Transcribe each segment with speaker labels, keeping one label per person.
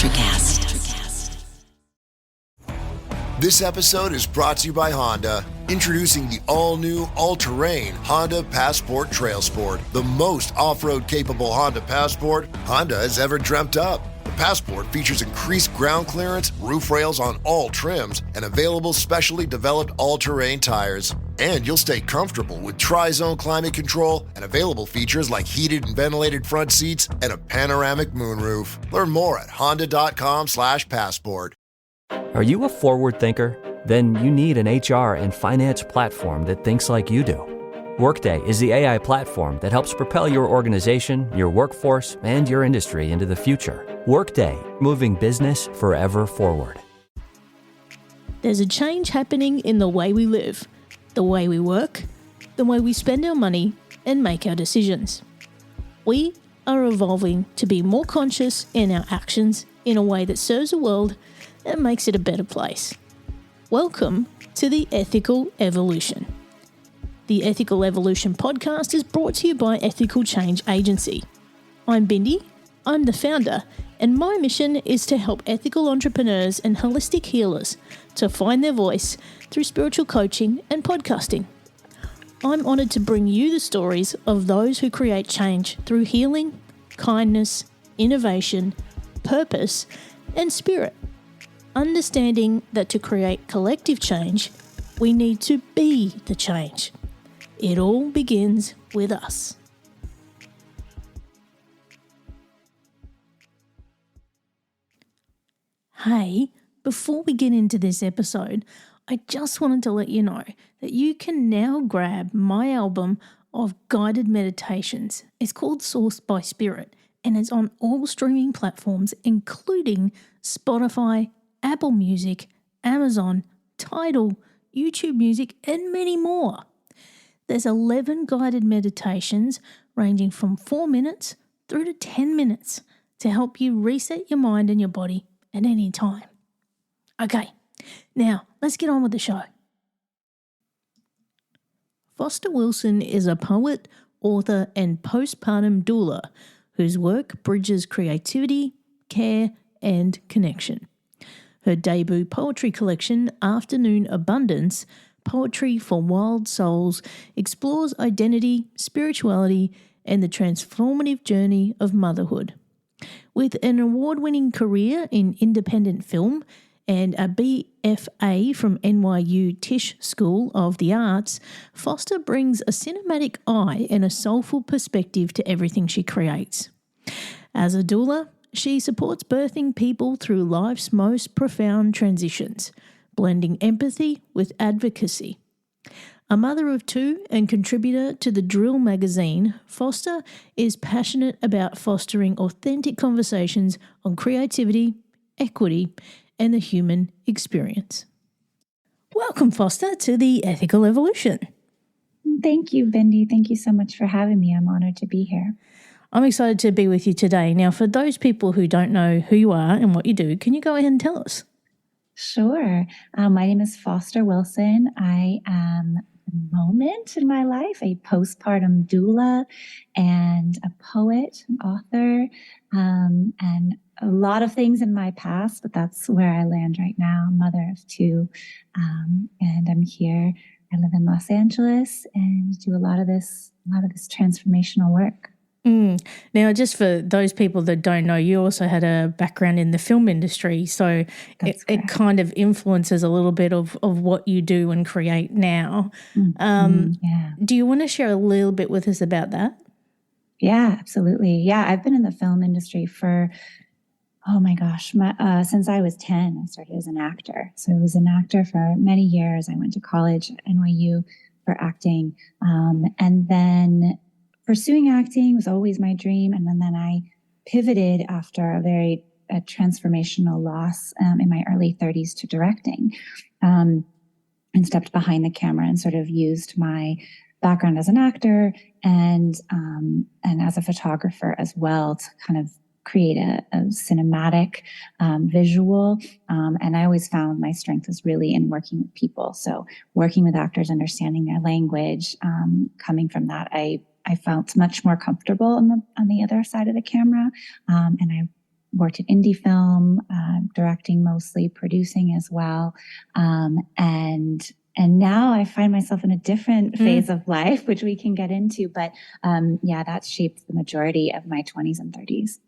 Speaker 1: Electrocast.
Speaker 2: This episode is brought to you by Honda. Introducing the all-new, all-terrain Honda Passport Trail Sport, the most off-road capable Honda Passport Honda has ever dreamt up. The Passport features increased ground clearance, roof rails on all trims, and available specially developed all-terrain tires. And you'll stay comfortable with tri-zone climate control and available features like heated and ventilated front seats and a panoramic moonroof. Learn more at honda.com/passport.
Speaker 3: Are you a forward thinker? Then you need an HR and finance platform that thinks like you do. Workday is the AI platform that helps propel your organization, your workforce, and your industry into the future. Workday, moving business forever forward.
Speaker 4: There's a change happening in the way we live, the way we work, the way we spend our money and make our decisions. We are evolving to be more conscious in our actions in a way that serves the world and makes it a better place. Welcome to the Ethical Evolution. The Ethical Evolution podcast is brought to you by Ethical Change Agency. I'm Bindi, I'm the founder, and my mission is to help ethical entrepreneurs and holistic healers to find their voice through spiritual coaching and podcasting. I'm honoured to bring you the stories of those who create change through healing, kindness, innovation, purpose, and spirit. Understanding that to create collective change, we need to be the change. It all begins with us. Hey, before we get into this episode, I just wanted to let you know that you can now grab my album of guided meditations. It's called Sourced by Spirit, and it's on all streaming platforms, including Spotify, Apple Music, Amazon, Tidal, YouTube Music, and many more. There's 11 guided meditations ranging from 4 minutes through to 10 minutes to help you reset your mind and your body at any time. Okay, now let's get on with the show. Foster Wilson is a poet, author, and postpartum doula whose work bridges creativity, care, and connection. Her debut poetry collection, Afternoon Abundance, Poetry for Wild Souls, explores identity, spirituality, and the transformative journey of motherhood. With an award-winning career in independent film and a BFA from NYU Tisch School of the Arts, Foster brings a cinematic eye and a soulful perspective to everything she creates. As a doula, she supports birthing people through life's most profound transitions, blending empathy with advocacy. A mother of two and contributor to the Drill magazine, Foster is passionate about fostering authentic conversations on creativity, equity, and the human experience. Welcome, Foster, to the Ethical Evolution.
Speaker 5: Thank you, Bindi. Thank you so much for having me. I'm honored to be here.
Speaker 4: I'm excited to be with you today. Now, for those people who don't know who you are and what you do, can you go ahead and tell us?
Speaker 5: Sure. My name is Foster Wilson. I am, at the moment in my life, a postpartum doula and a poet, an author, and a lot of things in my past, but that's where I land right now, mother of two. And I'm here. I live in Los Angeles and do a lot of this transformational work.
Speaker 4: Now, just for those people that don't know, you also had a background in the film industry, so it kind of influences a little bit of what you do and create now. Do you want to share a little bit with us about that?
Speaker 5: Yeah, absolutely. Yeah, I've been in the film industry for, since I was 10. I started as an actor. So I was an actor for many years. I went to college at NYU for acting, and then pursuing acting was always my dream. And then I pivoted after a transformational loss in my early 30s to directing, and stepped behind the camera and sort of used my background as an actor and as a photographer as well to kind of create a cinematic visual. And I always found my strength was really in working with people. So working with actors, understanding their language, coming from that, I felt much more comfortable on the other side of the camera. And I worked in indie film, directing mostly, producing as well. And now I find myself in a different phase of life, which we can get into. But that shaped the majority of my 20s and 30s.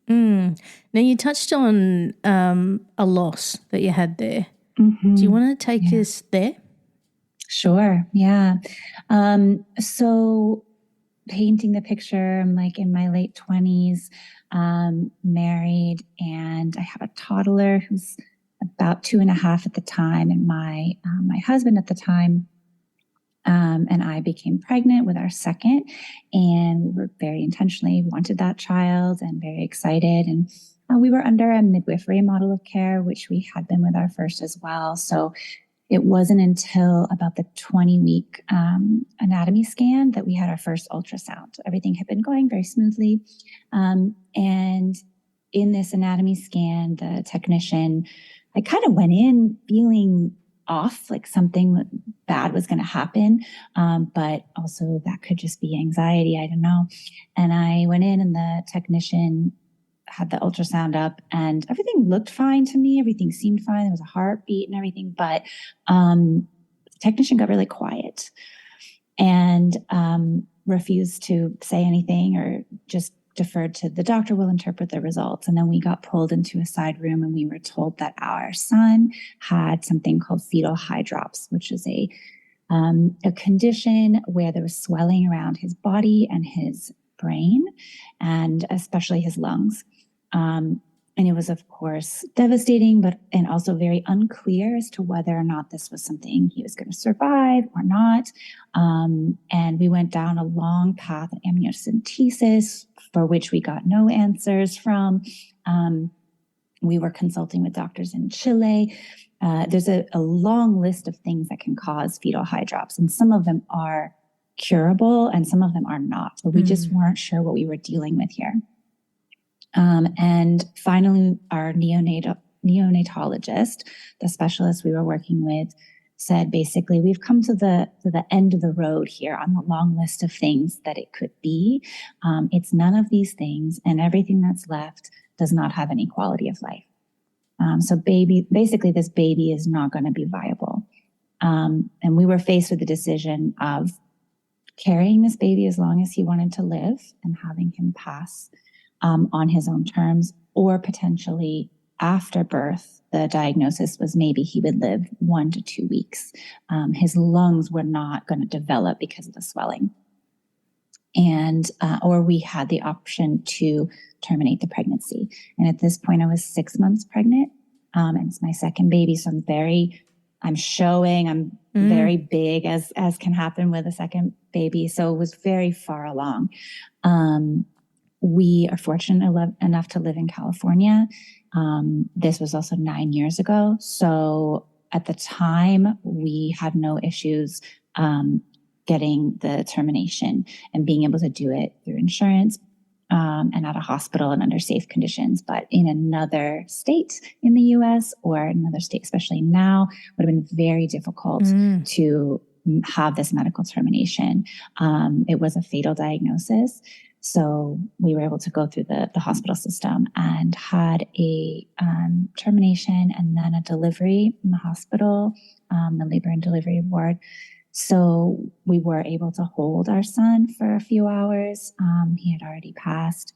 Speaker 4: Now, you touched on a loss that you had there.
Speaker 5: Mm-hmm.
Speaker 4: Do you want to take us there?
Speaker 5: Sure. Yeah. So painting the picture, I'm like in my late 20s, married, and I have a toddler who's about 2.5 at the time, and my husband at the time and I became pregnant with our second, and we were very intentionally wanted that child and very excited, and we were under a midwifery model of care, which we had been with our first as well. So it wasn't until about the 20-week anatomy scan that we had our first ultrasound. Everything had been going very smoothly. And in this anatomy scan, the technician, I kind of went in feeling off, like something bad was going to happen. But also that could just be anxiety. I don't know. And I went in, and the technician had the ultrasound up, and everything looked fine to me. Everything seemed fine. There was a heartbeat and everything, but the technician got really quiet and refused to say anything, or just deferred to the doctor will interpret the results. And then we got pulled into a side room, and we were told that our son had something called fetal hydrops, which is a condition where there was swelling around his body and his brain, and especially his lungs. And it was, of course, devastating, and also very unclear as to whether or not this was something he was going to survive or not. And we went down a long path of amniocentesis, for which we got no answers from. We were consulting with doctors in Chile. There's a long list of things that can cause fetal hydrops, and some of them are curable and some of them are not. So we just weren't sure what we were dealing with here. And finally, our neonatologist, the specialist we were working with, said, basically, we've come to the end of the road here on the long list of things that it could be. It's none of these things, and everything that's left does not have any quality of life. So basically, this baby is not going to be viable. And we were faced with the decision of carrying this baby as long as he wanted to live and having him pass on his own terms, or potentially after birth, the diagnosis was maybe he would live 1 to 2 weeks. His lungs were not going to develop because of the swelling. And, or we had the option to terminate the pregnancy. And at this point, I was 6 months pregnant. And it's my second baby. So I'm very big, as can happen with a second baby. So it was very far along. We are fortunate enough to live in California. This was also 9 years ago. So at the time, we had no issues getting the termination and being able to do it through insurance and at a hospital and under safe conditions. But in another state in the US, or another state, especially now, would have been very difficult to have this medical termination. It was a fatal diagnosis. So we were able to go through the hospital system and had a termination and then a delivery in the hospital, the labor and delivery ward. So we were able to hold our son for a few hours. He had already passed.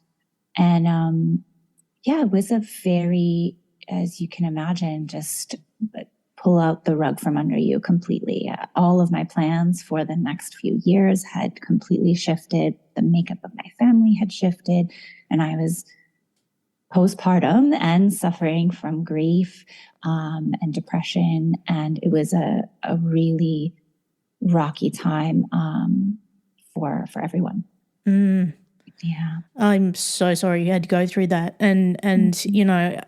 Speaker 5: And it was a very, as you can imagine, just pull out the rug from under you completely. All of my plans for the next few years had completely shifted. The makeup of my family had shifted, and I was postpartum and suffering from grief and depression. And it was a really rocky time for everyone. Yeah.
Speaker 4: I'm so sorry you had to go through that. And you know,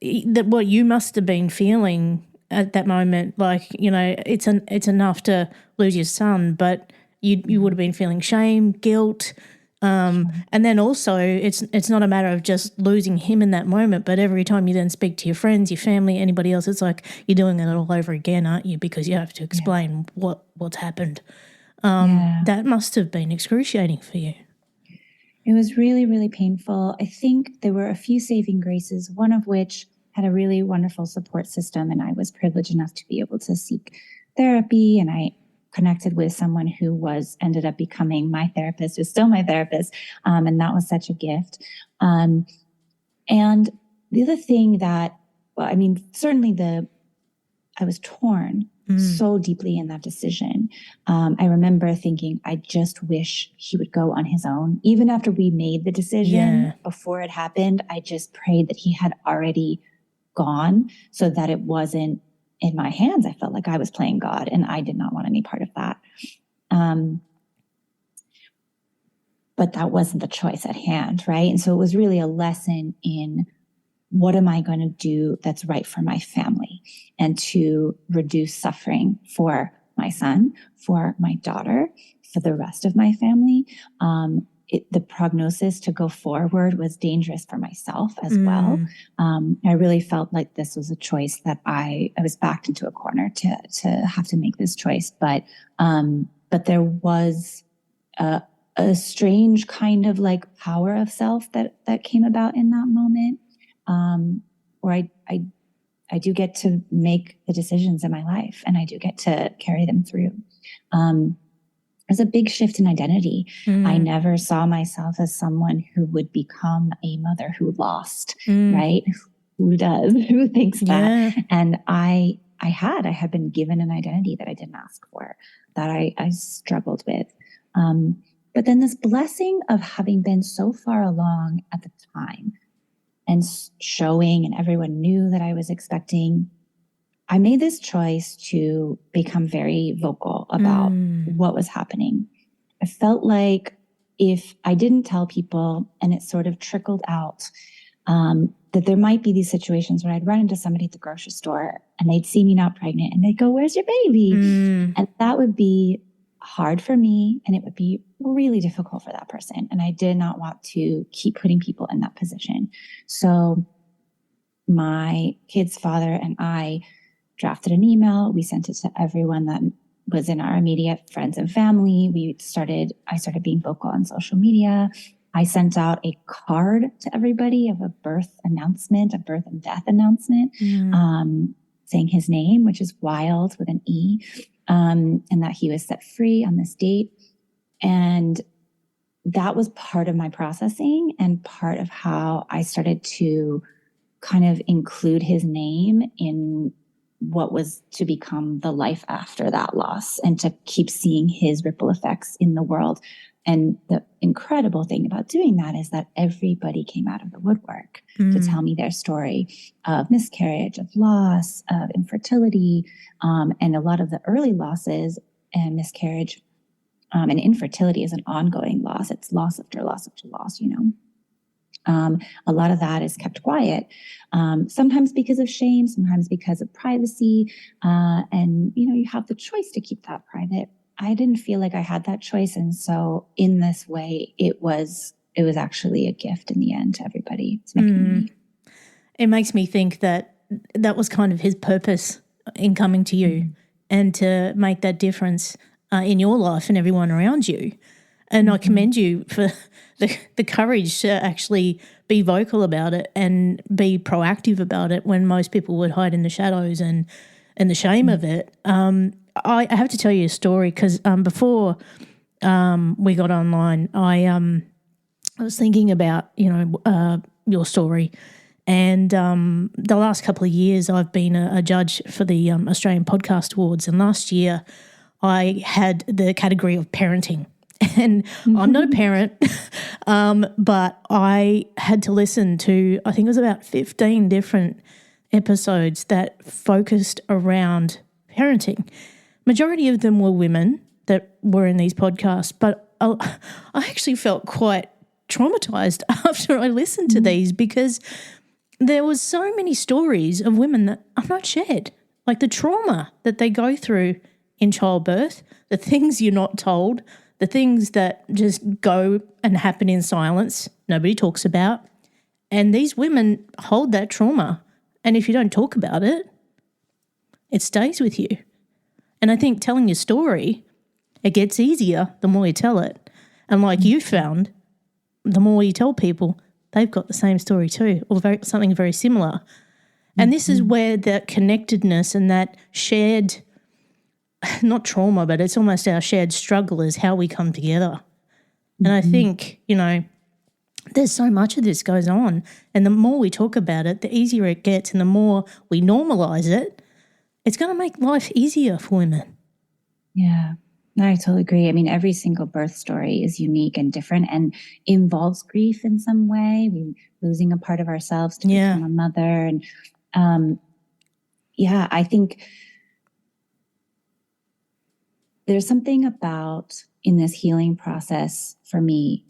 Speaker 4: that what you must have been feeling at that moment, like, you know, it's enough to lose your son, but you would have been feeling shame, guilt, and then also it's not a matter of just losing him in that moment, but every time you then speak to your friends, your family, anybody else, it's like you're doing it all over again, aren't you? Because you have to explain what's happened. That must have been excruciating for you.
Speaker 5: It was really, really painful. I think there were a few saving graces, one of which had a really wonderful support system, and I was privileged enough to be able to seek therapy, and I connected with someone who ended up becoming my therapist, who's still my therapist, and that was such a gift. And the other thing that, certainly I was torn so deeply in that decision. I remember thinking, I just wish he would go on his own. Even after we made the decision, before it happened, I just prayed that he had already gone so that it wasn't in my hands. I felt like I was playing God, and I did not want any part of that. But that wasn't the choice at hand, right? And so it was really a lesson in, what am I going to do that's right for my family and to reduce suffering for my son, for my daughter, for the rest of my family. The prognosis to go forward was dangerous for myself as well. I really felt like this was a choice that I was backed into a corner to have to make this choice. But there was a strange kind of like power of self that came about in that moment. Where I do get to make the decisions in my life, and I do get to carry them through. There's a big shift in identity. I never saw myself as someone who would become a mother who lost, right? Who does? Who thinks that? And I had been given an identity that I didn't ask for, that I struggled with. But then this blessing of having been so far along at the time, and showing, and everyone knew that I was expecting, I made this choice to become very vocal about what was happening. I felt like if I didn't tell people and it sort of trickled out, that there might be these situations where I'd run into somebody at the grocery store and they'd see me not pregnant and they'd go, "Where's your baby?" And that would be hard for me, and it would be really difficult for that person. And I did not want to keep putting people in that position. So my kid's father and I drafted an email. We sent it to everyone that was in our immediate friends and family. I started being vocal on social media. I sent out a card to everybody of a birth announcement, a birth and death announcement, saying his name, which is Wild with an E, and that he was set free on this date. And that was part of my processing and part of how I started to kind of include his name in what was to become the life after that loss, and to keep seeing his ripple effects in the world. And the incredible thing about doing that is that everybody came out of the woodwork to tell me their story of miscarriage, of loss, of infertility, and a lot of the early losses and miscarriage and infertility is an ongoing loss. It's loss after loss after loss, a lot of that is kept quiet, sometimes because of shame, sometimes because of privacy. And, you have the choice to keep that private. I didn't feel like I had that choice. And so in this way, it was actually a gift in the end to everybody. It's making me.
Speaker 4: It makes me think that was kind of his purpose in coming to you, and to make that difference in your life and everyone around you. And I commend you for the courage to actually be vocal about it and be proactive about it when most people would hide in the shadows and the shame of it. I have to tell you a story, because before we got online, I was thinking about, your story. And the last couple of years I've been a judge for the Australian Podcast Awards. And last year I had the category of parenting. And I'm not a parent, but I had to listen to, I think it was about 15 different episodes that focused around parenting. Majority of them were women that were in these podcasts, but I actually felt quite traumatized after I listened to these, because there was so many stories of women that I've not shared, like the trauma that they go through in childbirth, the things you're not told, the things that just go and happen in silence, nobody talks about. And these women hold that trauma. And if you don't talk about it, it stays with you. And I think telling your story, it gets easier the more you tell it. And like you found, the more you tell people, they've got the same story too, or something very similar. And this is where that connectedness and that shared, not trauma, but it's almost our shared struggle is how we come together. And I think, there's so much of this goes on, and the more we talk about it, the easier it gets, and the more we normalise it, it's going to make life easier for women.
Speaker 5: Yeah, no, I totally agree. I mean, every single birth story is unique and different and involves grief in some way. We're losing a part of ourselves to become a mother. And I think there's something about in this healing process for me,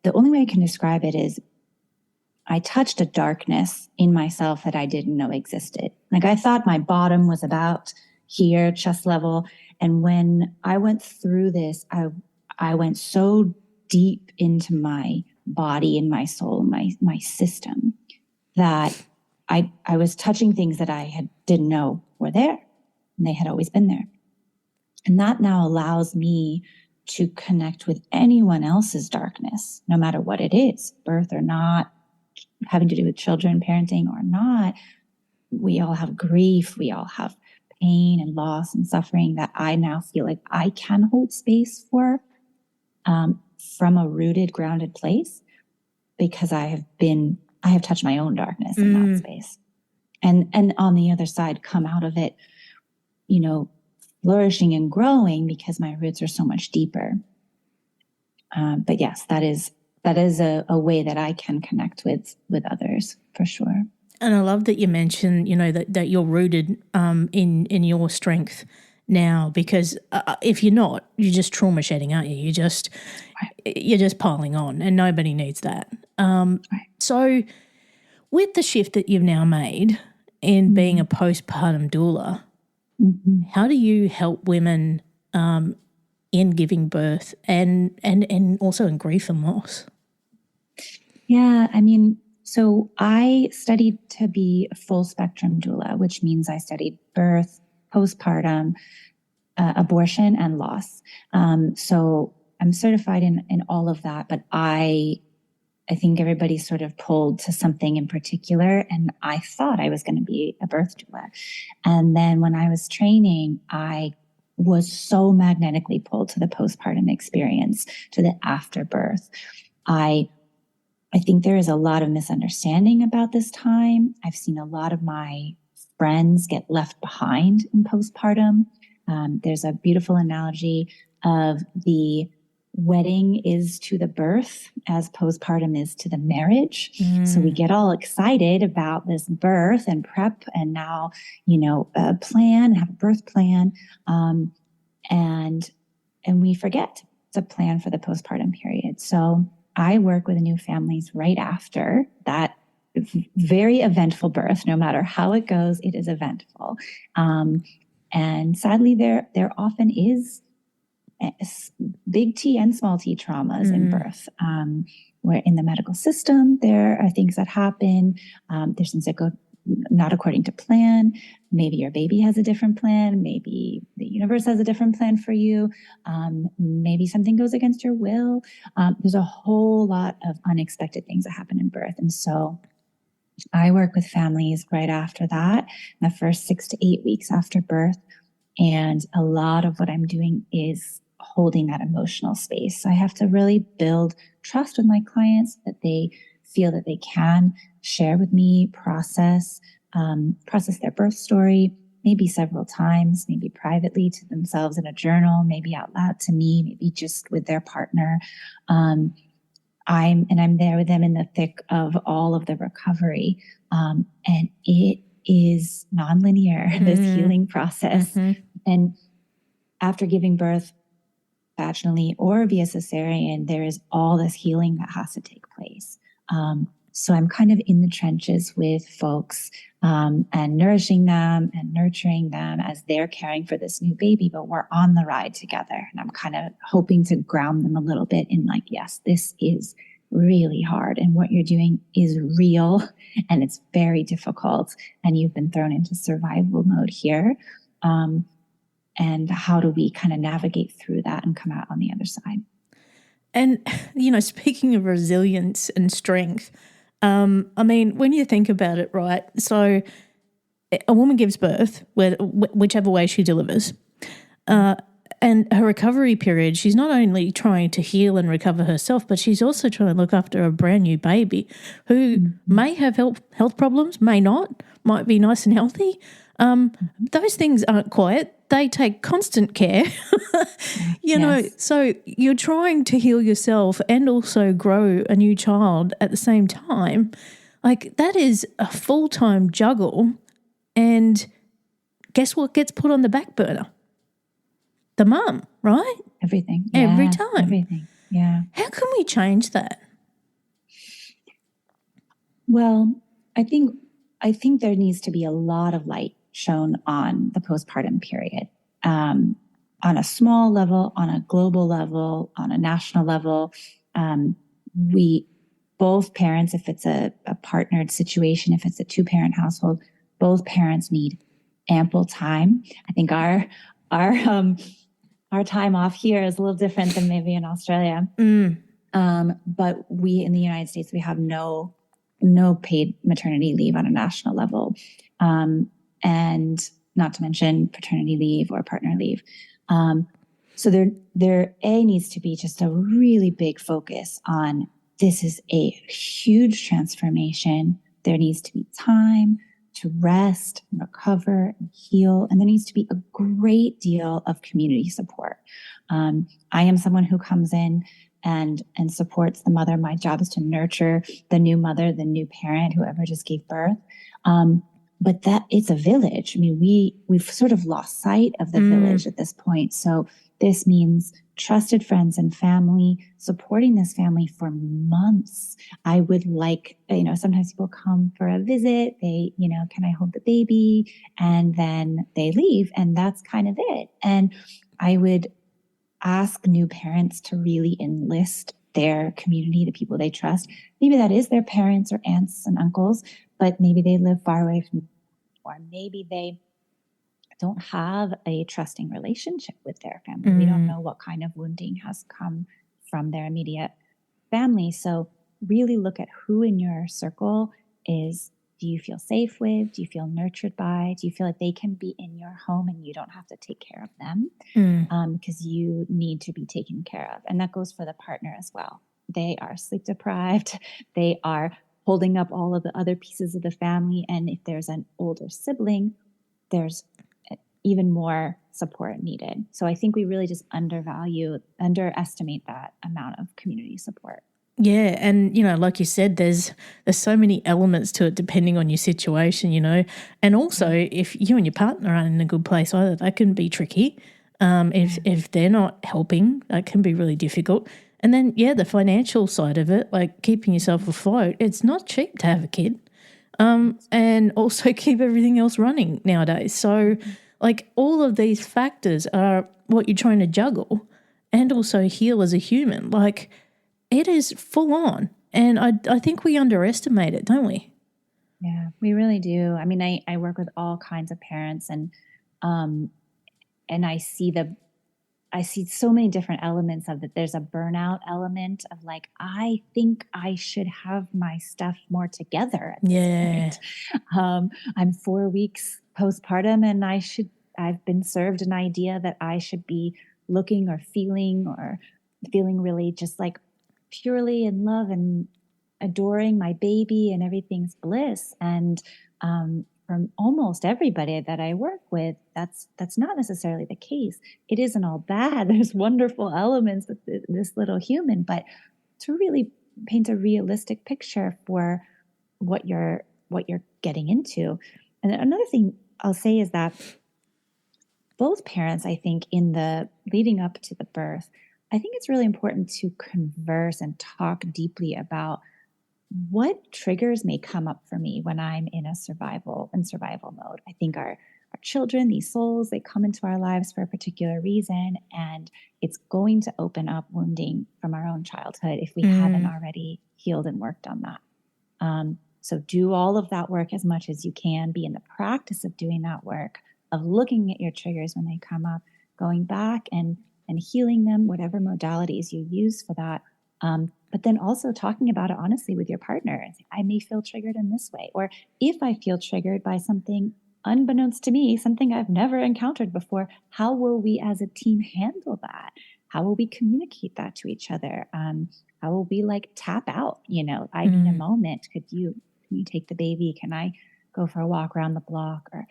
Speaker 5: the only way I can describe it is I touched a darkness in myself that I didn't know existed. Like I thought my bottom was about here, chest level. And when I went through this, I went so deep into my body and my soul, my system, that I was touching things that I didn't know were there, and they had always been there. And that now allows me to connect with anyone else's darkness, no matter what it is, birth or not, having to do with children, parenting or not. We all have grief. We all have pain and loss and suffering that I now feel like I can hold space for from a rooted, grounded place, because I have touched my own darkness in that space. And on the other side, come out of it, flourishing and growing because my roots are so much deeper. But yes, that is a way that I can connect with others for sure.
Speaker 4: And I love that you mentioned, that you're rooted in your strength now, because if you're not, you're just trauma shedding, aren't you? You're just piling on, and nobody needs that. So with the shift that you've now made in being a postpartum doula, how do you help women in giving birth and also in grief and loss?
Speaker 5: Yeah, I mean, so I studied to be a full spectrum doula, which means I studied birth, postpartum, abortion, and loss. So I'm certified in all of that, but I think everybody's sort of pulled to something in particular. And I thought I was going to be a birth doula. And then when I was training, I was so magnetically pulled to the postpartum experience, to the afterbirth. I think there is a lot of misunderstanding about this time. I've seen a lot of my friends get left behind in postpartum. There's a beautiful analogy of the wedding is to the birth as postpartum is to the marriage. So we get all excited about this birth and prep and now, have a birth plan. And we forget to plan for the postpartum period. So I work with new families right after that very eventful birth. No matter how it goes, it is eventful. And sadly, there often is big T and small t traumas in birth. Where in the medical system, there are things that happen. There's things that go not according to plan. Maybe your baby has a different plan. Maybe the universe has a different plan for you. Maybe something goes against your will. There's a whole lot of unexpected things that happen in birth. And so I work with families right after that, the first 6 to 8 weeks after birth. And a lot of what I'm doing is holding that emotional space. So I have to really build trust with my clients, that they feel that they can share with me, process their birth story, maybe several times, maybe privately to themselves in a journal, maybe out loud to me, maybe just with their partner. I'm there with them in the thick of all of the recovery. And it is nonlinear, this healing process. And after giving birth vaginally or via cesarean, there is all this healing that has to take place. So I'm kind of in the trenches with folks and nourishing them and nurturing them as they're caring for this new baby, but we're on the ride together. And I'm kind of hoping to ground them a little bit in like, yes, this is really hard and what you're doing is real and it's very difficult and you've been thrown into survival mode here. And how do we kind of navigate through that and come out on the other side?
Speaker 4: And, speaking of resilience and strength, when you think about it, right, so a woman gives birth, whichever way she delivers, and her recovery period, she's not only trying to heal and recover herself, but she's also trying to look after a brand new baby who may have health problems, may not, might be nice and healthy. Those things aren't quiet. They take constant care, so you're trying to heal yourself and also grow a new child at the same time. Like, that is a full-time juggle, and guess what gets put on the back burner? The mum, right?
Speaker 5: Everything.
Speaker 4: Every time.
Speaker 5: Everything. Yeah.
Speaker 4: How can we change that?
Speaker 5: Well, I think there needs to be a lot of light shown on the postpartum period, on a small level, on a global level, on a national level. We, both parents, if it's a partnered situation, if it's a 2-parent household, both parents need ample time. I think our time off here is a little different than maybe in Australia. But we in the United States, we have no paid maternity leave on a national level. And not to mention paternity leave or partner leave. So there needs to be just a really big focus on, this is a huge transformation. There needs to be time to rest, recover, and heal. And there needs to be a great deal of community support. I am someone who comes in and supports the mother. My job is to nurture the new mother, the new parent, whoever just gave birth. But that it's a village. I mean, we've sort of lost sight of the village at this point. So this means trusted friends and family, supporting this family for months. I would like, sometimes people come for a visit. They, can I hold the baby? And then they leave, and that's kind of it. And I would ask new parents to really enlist their community, the people they trust. Maybe that is their parents or aunts and uncles, but maybe they live far away from, or maybe they don't have a trusting relationship with their family. We don't know what kind of wounding has come from their immediate family. So really look at who in your circle do you feel safe with? Do you feel nurtured by? Do you feel like they can be in your home and you don't have to take care of them? Because you need to be taken care of. And that goes for the partner as well. They are sleep deprived. They are holding up all of the other pieces of the family. And if there's an older sibling, there's even more support needed. So I think we really just underestimate that amount of community support.
Speaker 4: Yeah, and like you said, there's so many elements to it depending on your situation, and also if you and your partner aren't in a good place either, that can be tricky. If they're not helping, that can be really difficult. And then the financial side of it, like keeping yourself afloat, it's not cheap to have a kid, and also keep everything else running nowadays. So like all of these factors are what you're trying to juggle and also heal as a human. Like, it is full on. And I think we underestimate it, don't we?
Speaker 5: Yeah, we really do. I mean, I work with all kinds of parents, and I see so many different elements of it. There's a burnout element of like, I think I should have my stuff more together at this point. I'm 4 weeks postpartum, and I've been served an idea that I should be looking or feeling really just like purely in love and adoring my baby and everything's bliss. And from almost everybody that I work with, that's not necessarily the case. It isn't all bad. There's wonderful elements with this little human, but to really paint a realistic picture for what you're getting into. And another thing I'll say is that both parents, I think, in the leading up to the birth, I think it's really important to converse and talk deeply about what triggers may come up for me when I'm in survival mode. I think our children, these souls, they come into our lives for a particular reason, and it's going to open up wounding from our own childhood if we haven't already healed and worked on that. So do all of that work as much as you can. Be in the practice of doing that work, of looking at your triggers when they come up, going back and healing them, whatever modalities you use for that, But then also talking about it honestly with your partner. I may feel triggered in this way, or if I feel triggered by something unbeknownst to me, something I've never encountered before, how will we as a team handle that? How will we communicate that to each other? How will we like tap out? I need a moment. Can you take the baby? Can I go for a walk around the block? Or,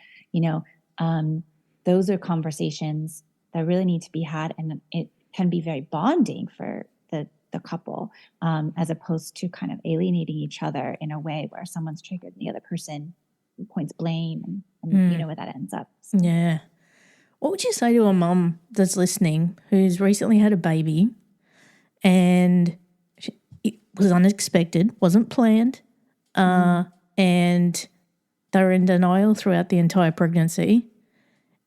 Speaker 5: those are conversations that really need to be had. And it can be very bonding for the couple, as opposed to kind of alienating each other in a way where someone's triggered and the other person points blame and you know where that ends up. So.
Speaker 4: Yeah. What would you say to a mum that's listening who's recently had a baby and it was unexpected, wasn't planned, and they were in denial throughout the entire pregnancy,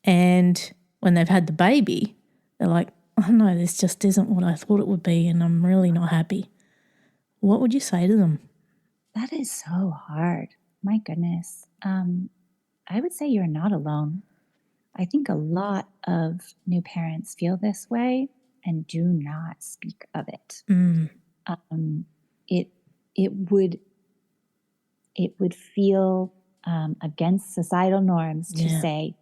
Speaker 4: and when they've had the baby, they're like, oh no, this just isn't what I thought it would be and I'm really not happy. What would you say to them?
Speaker 5: That is so hard. My goodness. I would say you're not alone. I think a lot of new parents feel this way and do not speak of it. It would feel against societal norms to say,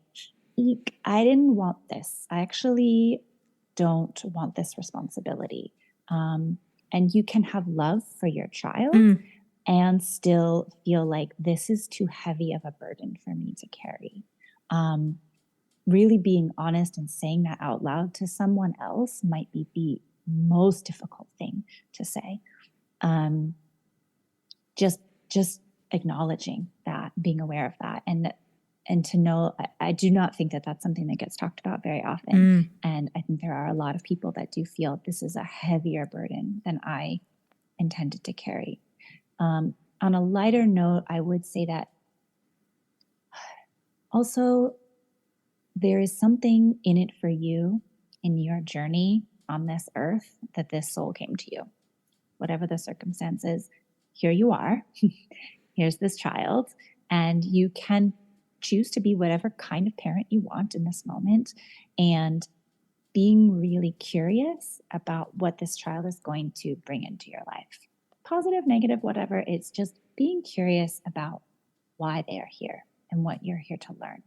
Speaker 5: eek, I didn't want this. I actually don't want this responsibility. And you can have love for your child and still feel like this is too heavy of a burden for me to carry. Really being honest and saying that out loud to someone else might be the most difficult thing to say. Just acknowledging that, being aware of that, and to know, I do not think that that's something that gets talked about very often. And I think there are a lot of people that do feel this is a heavier burden than I intended to carry. On a lighter note, I would say that also there is something in it for you in your journey on this earth that this soul came to you. Whatever the circumstances, here you are. Here's this child, and you can choose to be whatever kind of parent you want in this moment, and being really curious about what this child is going to bring into your life. Positive, negative, whatever. It's just being curious about why they are here and what you're here to learn.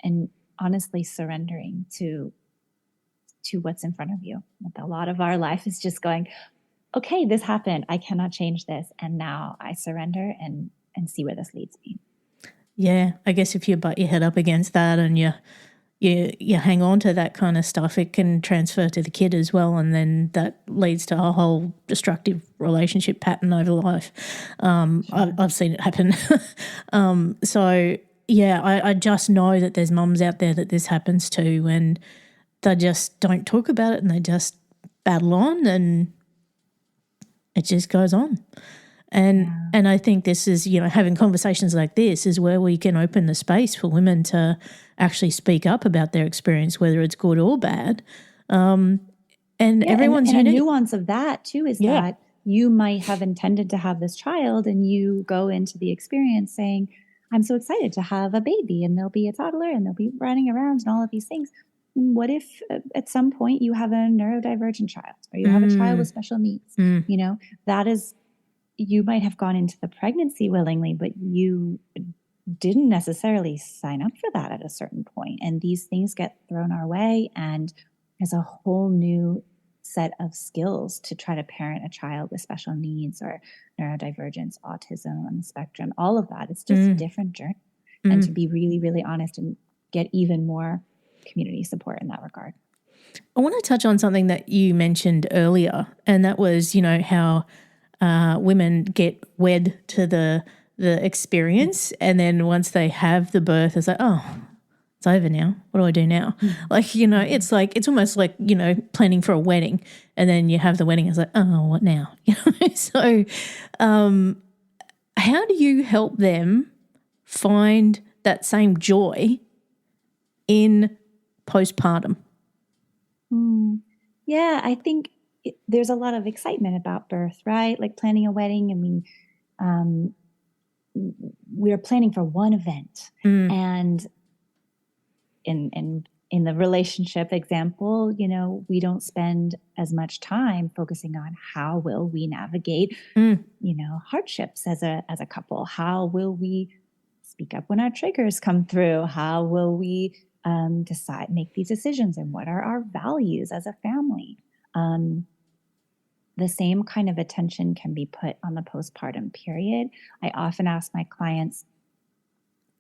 Speaker 5: And honestly surrendering to what's in front of you. A lot of our life is just going, okay, this happened. I cannot change this. And now I surrender and see where this leads me.
Speaker 4: Yeah, I guess if you butt your head up against that and you hang on to that kind of stuff, it can transfer to the kid as well, and then that leads to a whole destructive relationship pattern over life. I've seen it happen. So, yeah, I just know that there's mums out there that this happens to, and they just don't talk about it and they just battle on and it just goes on. And I think this is, having conversations like this is where we can open the space for women to actually speak up about their experience, whether it's good or bad. And everyone's
Speaker 5: and
Speaker 4: unique.
Speaker 5: a nuance of that too is that you might have intended to have this child and you go into the experience saying, I'm so excited to have a baby and they'll be a toddler and they'll be running around and all of these things. What if at some point you have a neurodivergent child or you have a child with special needs? That is, you might have gone into the pregnancy willingly, but you didn't necessarily sign up for that at a certain point. And these things get thrown our way, and there's a whole new set of skills to try to parent a child with special needs or neurodivergence, autism on the spectrum, all of that. It's just a different journey. And to be really, really honest and get even more community support in that regard.
Speaker 4: I want to touch on something that you mentioned earlier, and that was, how women get wed to the experience, and then once they have the birth, it's like, oh, it's over now. What do I do now? It's like, it's almost like, planning for a wedding, and then you have the wedding. It's like, oh, what now? So how do you help them find that same joy in postpartum?
Speaker 5: Yeah, I think there's a lot of excitement about birth, right? Like planning a wedding. I mean, we're planning for one event, and in the relationship example, we don't spend as much time focusing on how will we navigate, hardships as a couple. How will we speak up when our triggers come through? How will we make these decisions? And what are our values as a family? The same kind of attention can be put on the postpartum period. I often ask my clients,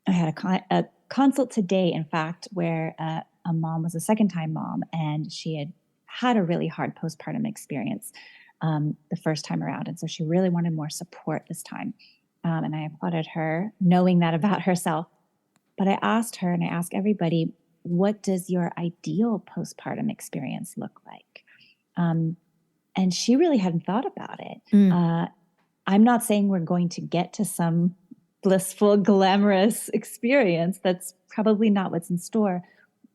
Speaker 5: I had a consult today, in fact, where a mom was a second-time mom, and she had a really hard postpartum experience the first time around. And so she really wanted more support this time. And I applauded her knowing that about herself. But I asked her, and I ask everybody, what does your ideal postpartum experience look like? And she really hadn't thought about it. I'm not saying we're going to get to some blissful, glamorous experience. That's probably not what's in store.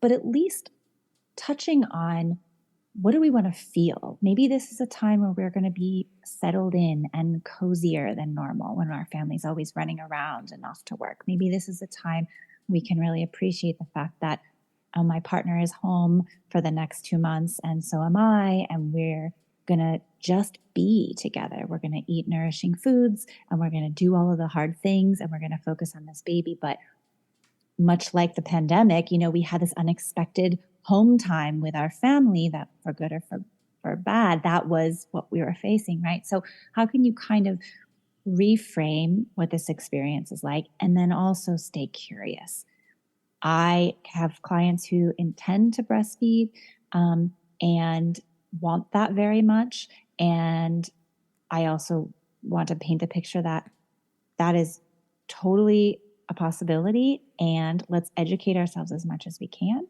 Speaker 5: But at least touching on, what do we want to feel? Maybe this is a time where we're going to be settled in and cozier than normal when our family's always running around and off to work. Maybe this is a time we can really appreciate the fact that my partner is home for the next 2 months, and so am I, and we're going to just be together. We're going to eat nourishing foods, and we're going to do all of the hard things, and we're going to focus on this baby. But much like the pandemic, we had this unexpected home time with our family that, for good or for bad, that was what we were facing, right? So how can you kind of reframe what this experience is like, and then also stay curious? I have clients who intend to breastfeed and want that very much. And I also want to paint the picture that that is totally a possibility, and let's educate ourselves as much as we can.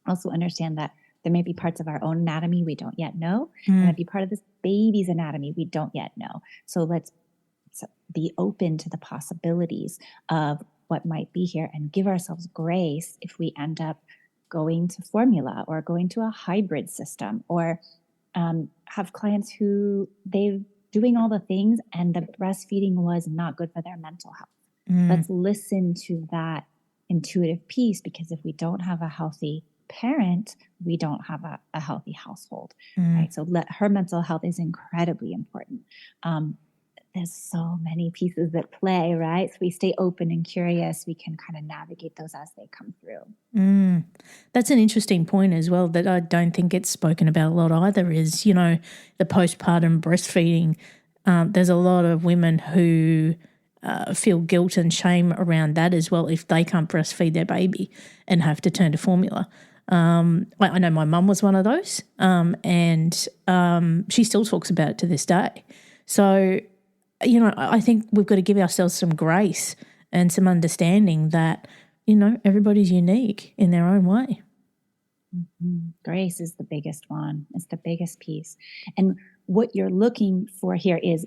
Speaker 5: Also understand that there may be parts of our own anatomy we don't yet know, and it'd be part of this baby's anatomy we don't yet know. So let's be open to the possibilities of what might be here, and give ourselves grace if we end up going to formula or going to a hybrid system, or have clients who they're doing all the things and the breastfeeding was not good for their mental health. Let's listen to that intuitive piece, because if we don't have a healthy parent, we don't have a healthy household, right? So her mental health is incredibly important. There's so many pieces that play, right? So we stay open and curious. We can kind of navigate those as they come through.
Speaker 4: That's an interesting point as well that I don't think it's spoken about a lot either, is, the postpartum breastfeeding. There's a lot of women who feel guilt and shame around that as well if they can't breastfeed their baby and have to turn to formula. I know my mum was one of those, and she still talks about it to this day. So, I think we've got to give ourselves some grace and some understanding that, everybody's unique in their own way.
Speaker 5: Grace is the biggest one. It's the biggest piece. And what you're looking for here is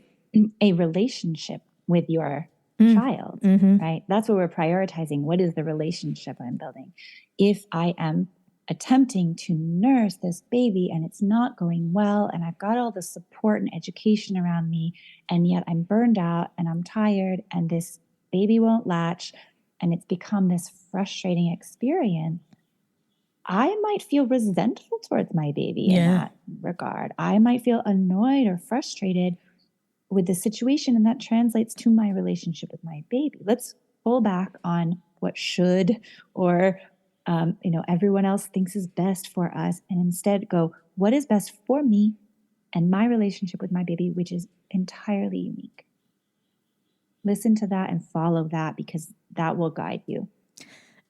Speaker 5: a relationship with your child, right? That's what we're prioritizing. What is the relationship I'm building? If I am attempting to nurse this baby and it's not going well, and I've got all the support and education around me, and yet I'm burned out and I'm tired and this baby won't latch, and it's become this frustrating experience, I might feel resentful towards my baby in that regard. I might feel annoyed or frustrated with the situation, and that translates to my relationship with my baby. Let's pull back on what should or everyone else thinks is best for us, and instead go, what is best for me and my relationship with my baby, which is entirely unique. Listen to that and follow that, because that will guide you.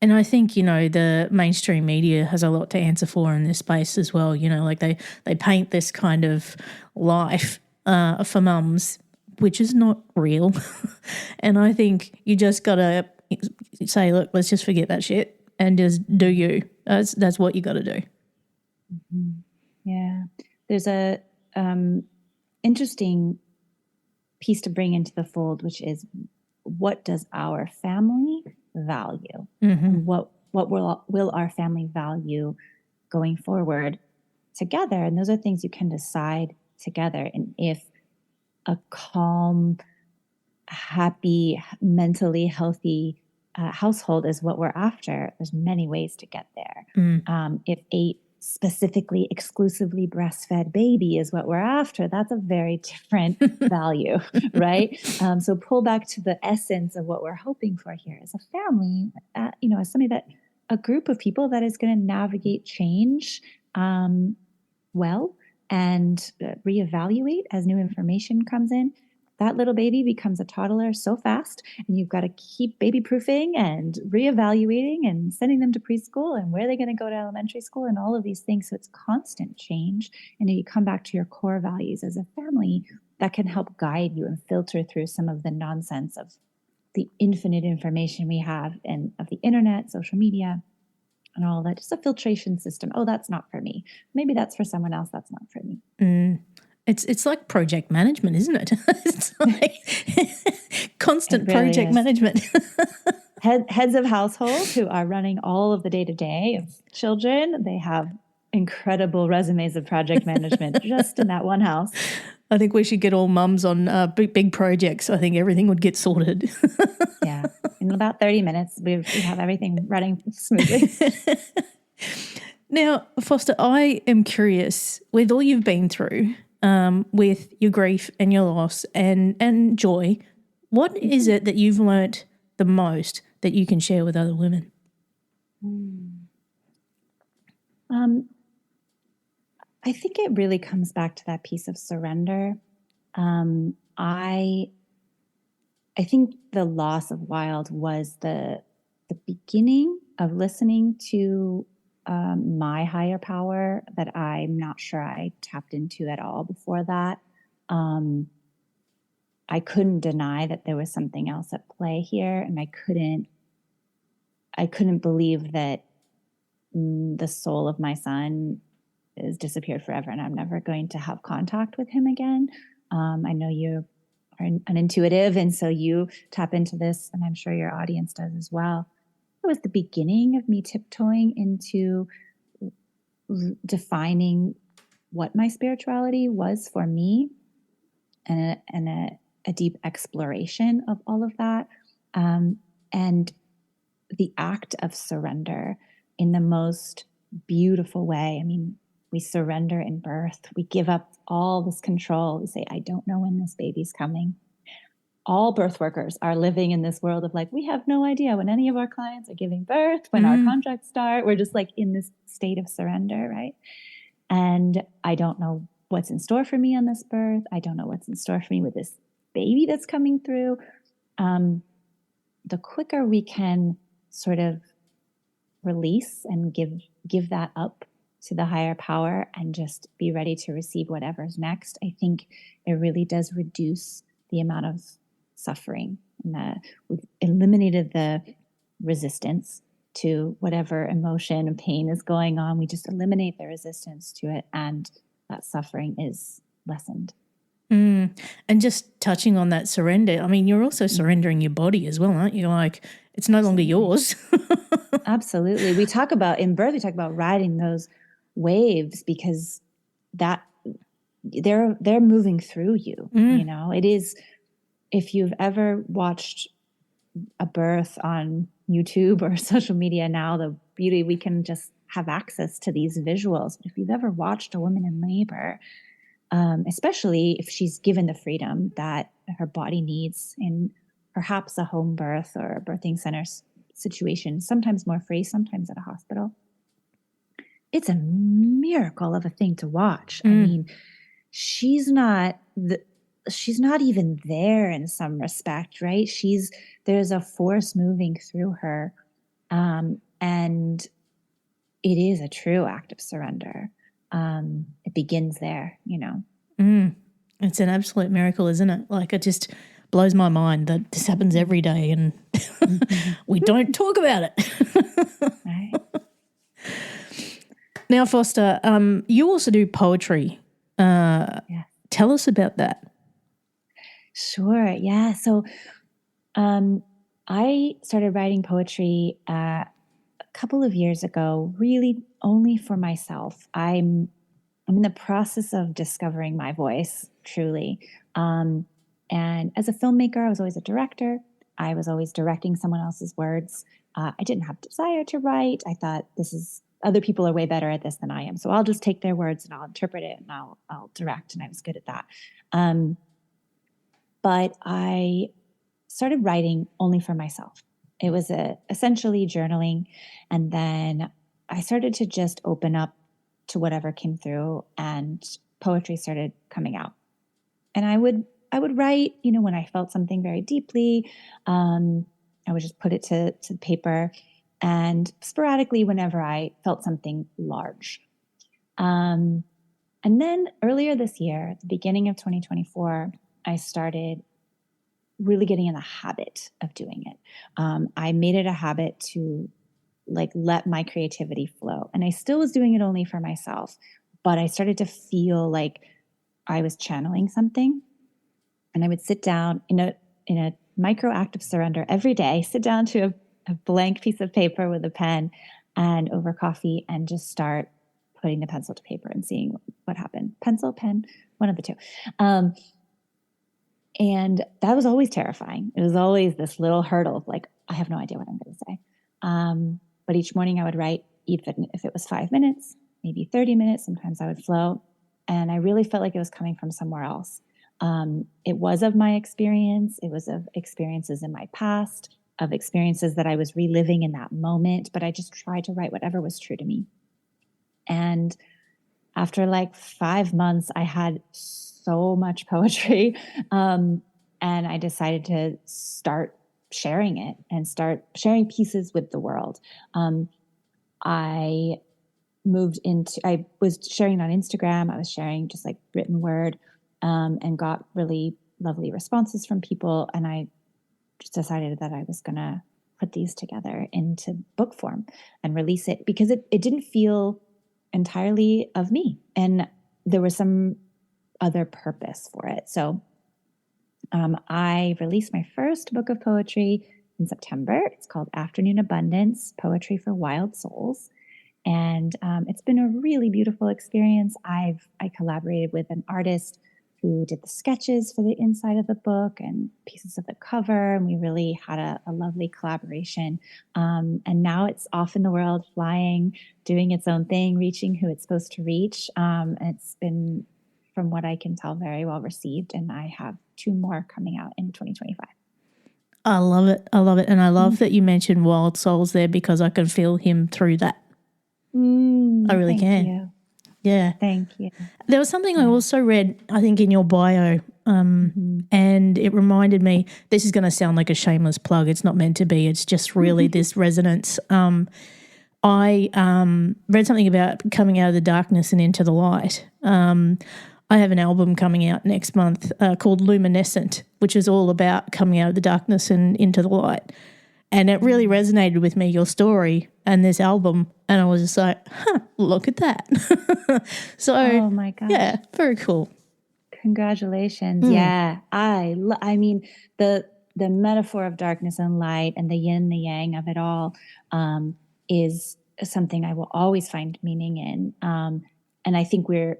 Speaker 4: And I think, the mainstream media has a lot to answer for in this space as well. Like they paint this kind of life for mums, which is not real. And I think you just got to say, look, let's just forget that shit and just do you. That's what you got to do.
Speaker 5: Yeah. There's a interesting piece to bring into the fold, which is, what does our family value? And what will our family value going forward together? And those are things you can decide together. And if a calm, happy, mentally healthy household is what we're after, there's many ways to get there. If a specifically exclusively breastfed baby is what we're after, that's a very different value, right? So pull back to the essence of what we're hoping for here as a family, as a group of people that is going to navigate change well and reevaluate as new information comes in. That little baby becomes a toddler so fast, and you've got to keep baby proofing and reevaluating and sending them to preschool and where are they going to go to elementary school and all of these things. So it's constant change. And you come back to your core values as a family that can help guide you and filter through some of the nonsense of the infinite information we have and of the internet, social media, and all that. Just a filtration system. Oh, that's not for me. Maybe that's for someone else. That's not for me.
Speaker 4: It's like project management, isn't it? It's like constant
Speaker 5: really
Speaker 4: project
Speaker 5: is.
Speaker 4: management.
Speaker 5: Heads of households who are running all of the day-to-day of children, they have incredible resumes of project management just in that one house.
Speaker 4: I think we should get all mums on big projects. I think everything would get sorted.
Speaker 5: Yeah. In about 30 minutes, we have everything running smoothly.
Speaker 4: Now, Foster, I am curious, with all you've been through, with your grief and your loss and joy, what is it that you've learnt the most that you can share with other women?
Speaker 5: I think it really comes back to that piece of surrender. I think the loss of Wild was the beginning of listening to my higher power that I'm not sure I tapped into at all before that. I couldn't deny that there was something else at play here, and I couldn't believe that the soul of my son is disappeared forever and I'm never going to have contact with him again. I know you are an intuitive, and so you tap into this, and I'm sure your audience does as well. It was the beginning of me tiptoeing into defining what my spirituality was for me, and a deep exploration of all of that, and the act of surrender in the most beautiful way. I mean, we surrender in birth. We give up all this control. We say, I don't know when this baby's coming. All birth workers are living in this world of like, we have no idea when any of our clients are giving birth, when our contracts start. We're just like in this state of surrender, right? And I don't know what's in store for me on this birth. I don't know what's in store for me with this baby that's coming through. The quicker we can sort of release and give that up to the higher power and just be ready to receive whatever's next, I think it really does reduce the amount of suffering. And we've eliminated the resistance to whatever emotion and pain is going on. We just eliminate the resistance to it, and that suffering is lessened.
Speaker 4: And just touching on that surrender, I mean, you're also surrendering your body as well, aren't you? Like, it's no longer yours.
Speaker 5: Absolutely. In birth, we talk about riding those waves, because that they're moving through you. You know, it is, if you've ever watched a birth on YouTube or social media now, the beauty, we can just have access to these visuals. But if you've ever watched a woman in labor, especially if she's given the freedom that her body needs in perhaps a home birth or a birthing center situation, sometimes more free, sometimes at a hospital, it's a miracle of a thing to watch. I mean, she's not even there in some respect, right? There's a force moving through her. And it is a true act of surrender. It begins there, you know.
Speaker 4: It's an absolute miracle, isn't it? Like, it just blows my mind that this happens every day and we don't talk about it.
Speaker 5: Right.
Speaker 4: Now, Foster, you also do poetry.
Speaker 5: Yeah.
Speaker 4: Tell us about that.
Speaker 5: Sure. Yeah. So I started writing poetry a couple of years ago, really only for myself. I'm in the process of discovering my voice, truly. And as a filmmaker, I was always a director. I was always directing someone else's words. I didn't have desire to write. I thought other people are way better at this than I am. So I'll just take their words and I'll interpret it and I'll direct. And I was good at that. But I started writing only for myself. It was essentially journaling. And then I started to just open up to whatever came through, and poetry started coming out. And I would write, when I felt something very deeply, I would just put it to paper, and sporadically whenever I felt something large. And then earlier this year, at the beginning of 2024, I started really getting in the habit of doing it. I made it a habit to let my creativity flow. And I still was doing it only for myself, but I started to feel like I was channeling something. And I would sit down in a micro act of surrender every day, sit down to a blank piece of paper with a pen and over coffee and just start putting the pencil to paper and seeing what happened. Pencil, pen, one of the two. And that was always terrifying. It was always this little hurdle of I have no idea what I'm going to say. But each morning I would write, even if it was 5 minutes, maybe 30 minutes, sometimes I would flow. And I really felt like it was coming from somewhere else. It was of my experience. It was of experiences in my past, of experiences that I was reliving in that moment. But I just tried to write whatever was true to me. And after 5 months, I had so much poetry. And I decided to start sharing it and start sharing pieces with the world. I was sharing on Instagram. I was sharing just written word, and got really lovely responses from people. And I just decided that I was going to put these together into book form and release it, because it didn't feel entirely of me. And there was some other purpose for it. So I released my first book of poetry in September. It's called Afternoon Abundance, Poetry for Wild Souls. And it's been a really beautiful experience. I collaborated with an artist who did the sketches for the inside of the book and pieces of the cover. And we really had a lovely collaboration. And now it's off in the world, flying, doing its own thing, reaching who it's supposed to reach. And it's been, from what I can tell, very well received. And I have 2 more coming out in 2025.
Speaker 4: I love it. I love it. And I love that you mentioned Wild Souls there, because I can feel him through that. I really can.
Speaker 5: You.
Speaker 4: Yeah.
Speaker 5: Thank you.
Speaker 4: There was something I also read, I think, in your bio, and it reminded me, this is going to sound like a shameless plug. It's not meant to be. It's just really this resonance. I read something about coming out of the darkness and into the light. I have an album coming out next month called Luminescent, which is all about coming out of the darkness and into the light. And it really resonated with me, your story and this album. And I was just like, look at that. So,
Speaker 5: oh my gosh.
Speaker 4: Yeah, very cool.
Speaker 5: Congratulations. Yeah. I mean, the metaphor of darkness and light and the yin and the yang of it all is something I will always find meaning in. And I think we're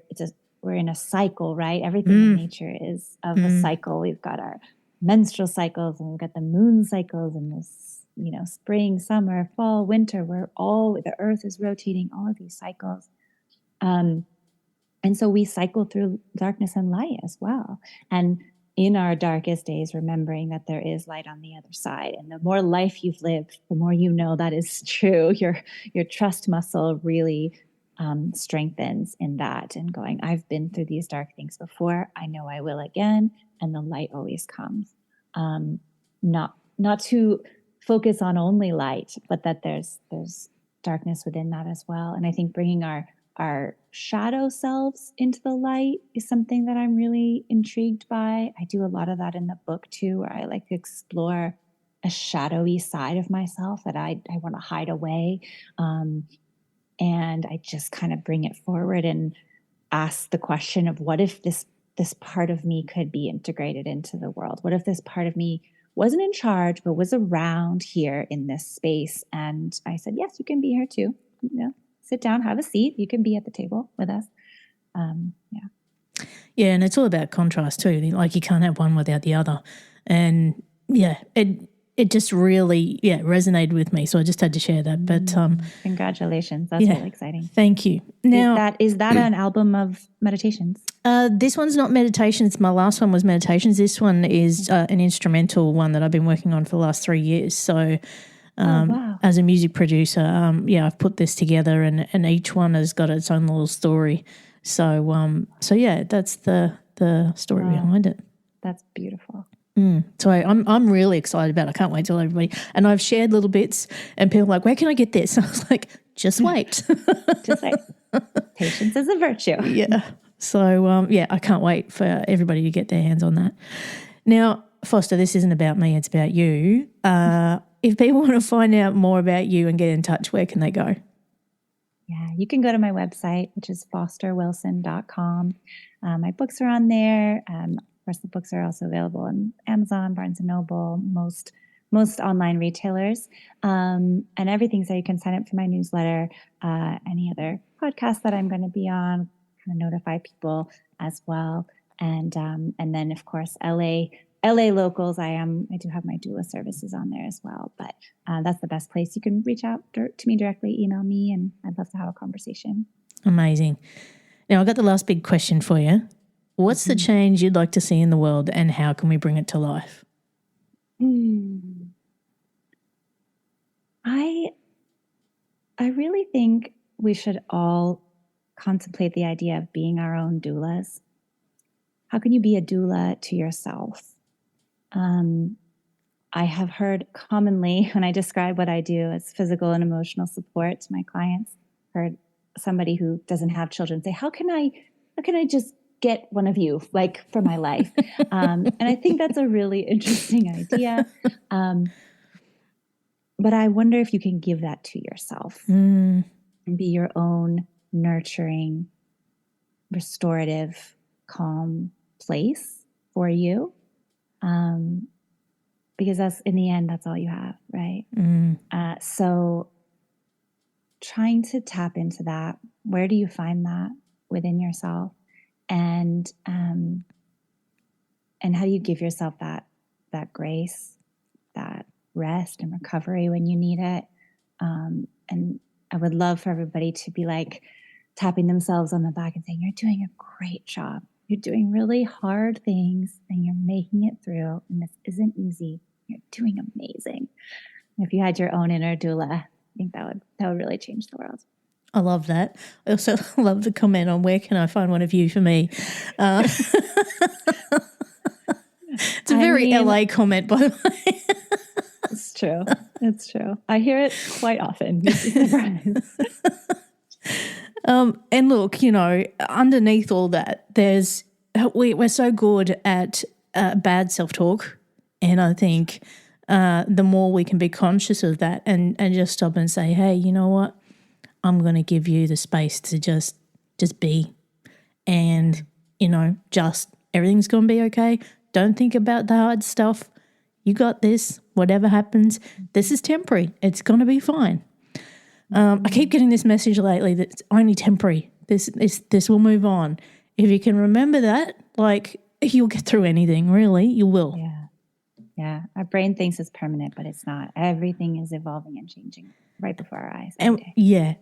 Speaker 5: in a cycle, right? Everything in nature is of a cycle. We've got our menstrual cycles, and we've got the moon cycles, and this, spring, summer, fall, winter, where the earth is rotating, all of these cycles. And so we cycle through darkness and light as well. And in our darkest days, remembering that there is light on the other side. And the more life you've lived, the more you know that is true. Your trust muscle really strengthens in that, and going, I've been through these dark things before. I know I will again. And the light always comes. Not to focus on only light, but that there's darkness within that as well. And I think bringing our shadow selves into the light is something that I'm really intrigued by. I do a lot of that in the book too, where I like to explore a shadowy side of myself that I want to hide away. And I just kind of bring it forward and ask the question of, what if this part of me could be integrated into the world? What if this part of me wasn't in charge, but was around here in this space? And I said, yes, you can be here too. Sit down, have a seat. You can be at the table with us.
Speaker 4: Yeah, and it's all about contrast too. Like, you can't have one without the other. And yeah, it just really, resonated with me. So I just had to share that. But
Speaker 5: congratulations. That's really exciting.
Speaker 4: Thank you. Now,
Speaker 5: is that an album of meditations?
Speaker 4: This one's not meditations. My last one was meditations. This one is an instrumental one that I've been working on for the last 3 years. So as a music producer, I've put this together and each one has got its own little story. So that's the story behind it.
Speaker 5: That's beautiful.
Speaker 4: So I'm really excited about it. I can't wait to tell everybody. And I've shared little bits and people are like, where can I get this? I was like, just wait.
Speaker 5: Just wait. Patience is a virtue.
Speaker 4: Yeah. So, I can't wait for everybody to get their hands on that. Now, Foster, this isn't about me. It's about you. If people want to find out more about you and get in touch, where can they go?
Speaker 5: Yeah, you can go to my website, which is fosterwilson.com. My books are on there. Of course, the books are also available on Amazon, Barnes & Noble, most online retailers, and everything. So you can sign up for my newsletter, any other podcasts that I'm going to be on, kind of notify people as well. And then, of course, LA locals, I do have my doula services on there as well. But that's the best place. You can reach out to me directly, email me, and I'd love to have a conversation. Amazing.
Speaker 4: Now, I've got the last big question for you. What's the change you'd like to see in the world and how can we bring it to life?
Speaker 5: I really think we should all contemplate the idea of being our own doulas. How can you be a doula to yourself? I have heard commonly when I describe what I do as physical and emotional support to my clients, heard somebody who doesn't have children say, how can I just get one of you, like, for my life? And I think that's a really interesting idea. But I wonder if you can give that to yourself and be your own nurturing, restorative, calm place for you. Because that's, in the end, that's all you have, right? So trying to tap into that, where do you find that within yourself? And how do you give yourself that grace, that rest and recovery when you need it? And I would love for everybody to be like tapping themselves on the back and saying, you're doing a great job. You're doing really hard things and you're making it through. And this isn't easy. You're doing amazing. And if you had your own inner doula, I think that would really change the world.
Speaker 4: I love that. I also love the comment on where can I find one of you for me. It's a very LA comment, by the way.
Speaker 5: It's true. It's true. I hear it quite often. You'd be surprised.
Speaker 4: And look, underneath all that, we're so good at bad self-talk, and I think the more we can be conscious of that and just stop and say, hey, you know what? I'm going to give you the space to just be, and, just everything's going to be okay. Don't think about the hard stuff. You got this. Whatever happens, this is temporary. It's going to be fine. I keep getting this message lately that it's only temporary. This will move on. If you can remember that, like, you'll get through anything, really. You will.
Speaker 5: Yeah. Our brain thinks it's permanent, but it's not. Everything is evolving and changing right before our eyes.
Speaker 4: And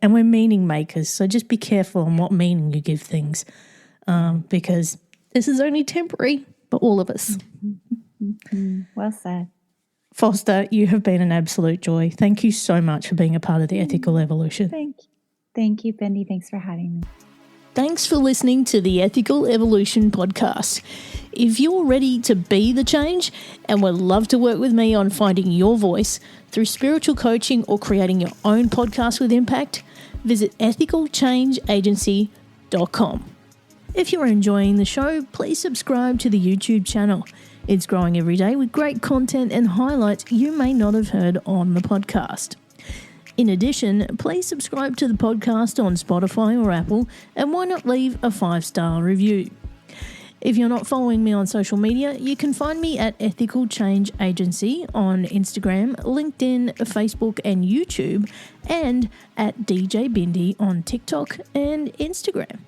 Speaker 4: we're meaning makers. So just be careful on what meaning you give things, because this is only temporary for all of us.
Speaker 5: Well said.
Speaker 4: Foster, you have been an absolute joy. Thank you so much for being a part of the Ethical Evolution.
Speaker 5: Thank you, Bendy. Thanks for having me.
Speaker 4: Thanks for listening to the Ethical Evolution podcast. If you're ready to be the change and would love to work with me on finding your voice through spiritual coaching or creating your own podcast with impact, visit ethicalchangeagency.com. If you're enjoying the show, please subscribe to the YouTube channel. It's growing every day with great content and highlights you may not have heard on the podcast. In addition, please subscribe to the podcast on Spotify or Apple, and why not leave a 5-star review? If you're not following me on social media, you can find me at Ethical Change Agency on Instagram, LinkedIn, Facebook and YouTube, and at DJ Bindi on TikTok and Instagram.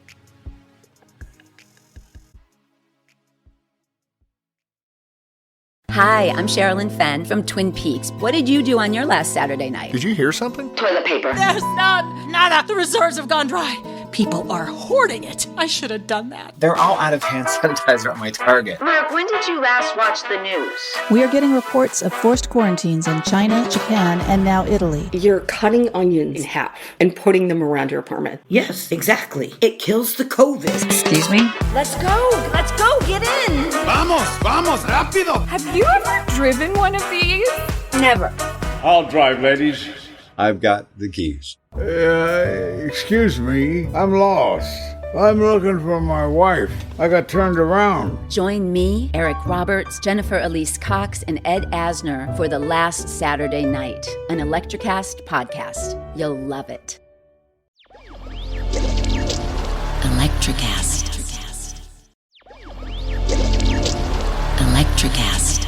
Speaker 1: Hi, I'm Sherilyn Fenn from Twin Peaks. What did you do on your last Saturday night?
Speaker 6: Did you hear something?
Speaker 1: Toilet paper.
Speaker 7: There's none. Nada. The reserves have gone dry. People are hoarding it. I should have done that.
Speaker 8: They're all out of hand sanitizer at my Target.
Speaker 1: Mark, when did you last watch the news?
Speaker 9: We are getting reports of forced quarantines in China, Japan, and now Italy.
Speaker 10: You're cutting onions in half and putting them around your apartment.
Speaker 11: Yes, exactly. It kills the COVID.
Speaker 9: Excuse me?
Speaker 1: Let's go. Let's go. Get in.
Speaker 6: Vamos, rápido.
Speaker 7: Have you ever driven one of these?
Speaker 1: Never.
Speaker 12: I'll drive, ladies.
Speaker 13: I've got the keys.
Speaker 12: Excuse me, I'm lost. I'm looking for my wife. I got turned around.
Speaker 1: Join me, Eric Roberts, Jennifer Elise Cox, and Ed Asner for The Last Saturday Night, an Electrocast podcast. You'll love it. Electrocast. Electrocast.